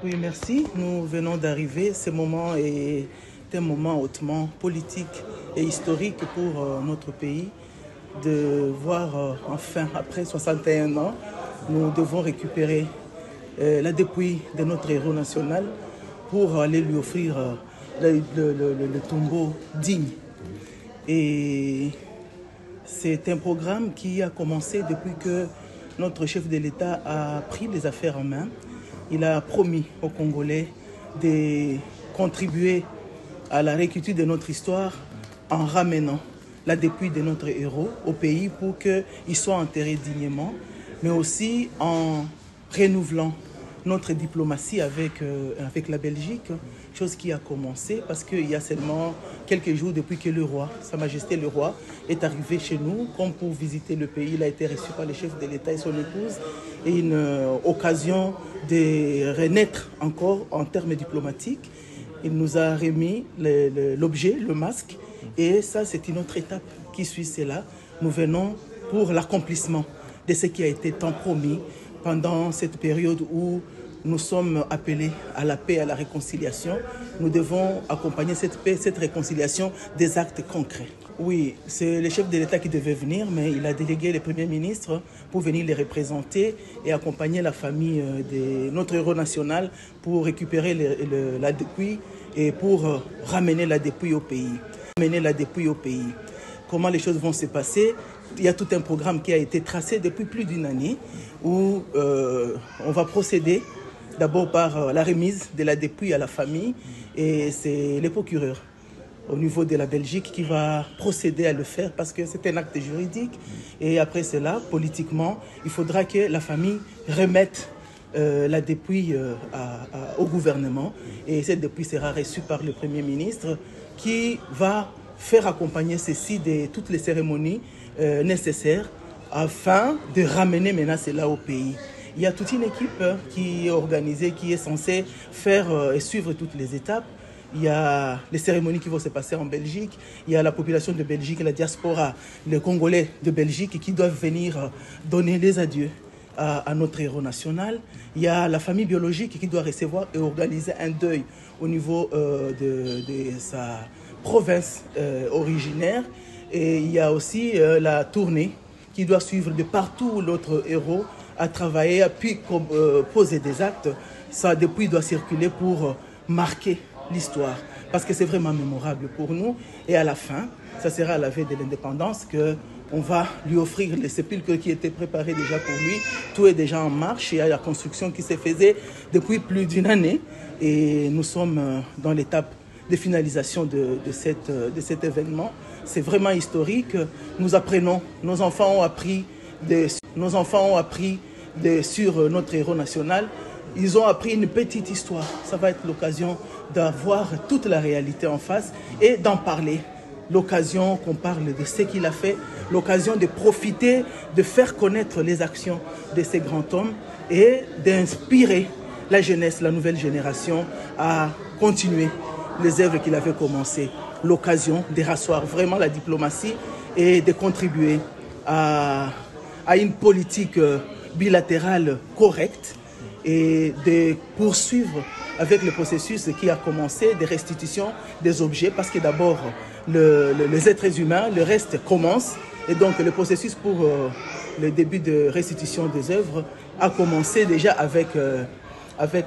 Oui, merci. Nous venons d'arriver. Ce moment est un moment hautement politique et historique pour notre pays. De voir enfin, après 61 ans, nous devons récupérer la dépouille de notre héros national pour aller lui offrir le tombeau digne. Et c'est un programme qui a commencé depuis que notre chef de l'État a pris les affaires en main. Il a promis aux Congolais de contribuer à la réécriture de notre histoire en ramenant la dépouille de notre héros au pays pour qu'il soit enterré dignement, mais aussi en renouvelant notre diplomatie avec la Belgique, chose qui a commencé parce qu'il y a seulement quelques jours depuis que le roi, Sa Majesté le roi, est arrivé chez nous comme pour visiter le pays. Il a été reçu par le chef de l'État et son épouse et une occasion de renaître encore en termes diplomatiques. Il nous a remis l'objet, le masque, et ça c'est une autre étape qui suit cela. Nous venons pour l'accomplissement de ce qui a été tant promis pendant cette période où nous sommes appelés à la paix, à la réconciliation. Nous devons accompagner cette paix, cette réconciliation des actes concrets. Oui, c'est le chef de l'État qui devait venir, mais il a délégué le Premier ministre pour venir les représenter et accompagner la famille de notre héros national pour récupérer la dépouille et pour ramener la dépouille au pays. Comment les choses vont se passer? Il y a tout un programme qui a été tracé depuis plus d'une année où on va procéder d'abord par la remise de la dépouille à la famille, et c'est le procureur au niveau de la Belgique qui va procéder à le faire parce que c'est un acte juridique. Et après cela, politiquement, il faudra que la famille remette la dépouille au gouvernement, et cette dépouille sera reçue par le Premier ministre qui va faire accompagner ceci de toutes les cérémonies nécessaires afin de ramener maintenant cela au pays. Il y a toute une équipe qui est organisée, qui est censée faire et suivre toutes les étapes. Il y a les cérémonies qui vont se passer en Belgique, il y a la population de Belgique, la diaspora, les Congolais de Belgique qui doivent venir donner les adieux à notre héros national. Il y a la famille biologique qui doit recevoir et organiser un deuil au niveau de sa province originaire. Et il y a aussi la tournée qui doit suivre de partout où notre héros a travaillé, a pu poser des actes. Sa dépouille doit circuler pour marquer l'histoire, parce que c'est vraiment mémorable pour nous. Et à la fin, ça sera à la veille de l'indépendance qu'on va lui offrir le sépulcre qui était préparé déjà pour lui. Tout est déjà en marche, il y a la construction qui se faisait depuis plus d'une année et nous sommes dans l'étape de finalisation de cet événement. C'est vraiment historique. Nous apprenons, nos enfants ont appris sur notre héros national. Ils ont appris une petite histoire. Ça va être l'occasion d'avoir toute la réalité en face et d'en parler. L'occasion qu'on parle de ce qu'il a fait, l'occasion de profiter, de faire connaître les actions de ces grands hommes et d'inspirer la jeunesse, la nouvelle génération à continuer les œuvres qu'il avait commencées. L'occasion de rasseoir vraiment la diplomatie et de contribuer à une politique bilatérale correcte et de poursuivre avec le processus qui a commencé de restitution des objets, parce que d'abord les êtres humains, le reste commence, et donc le processus pour le début de restitution des œuvres a commencé déjà avec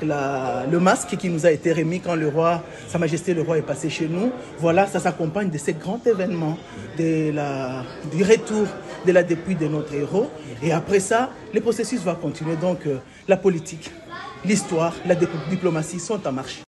le masque qui nous a été remis quand le roi, Sa Majesté le roi est passé chez nous. Voilà, ça s'accompagne de ces grands événements, du retour de la dépouille de notre héros. Et après ça, le processus va continuer. Donc la politique, l'histoire, la diplomatie sont en marche.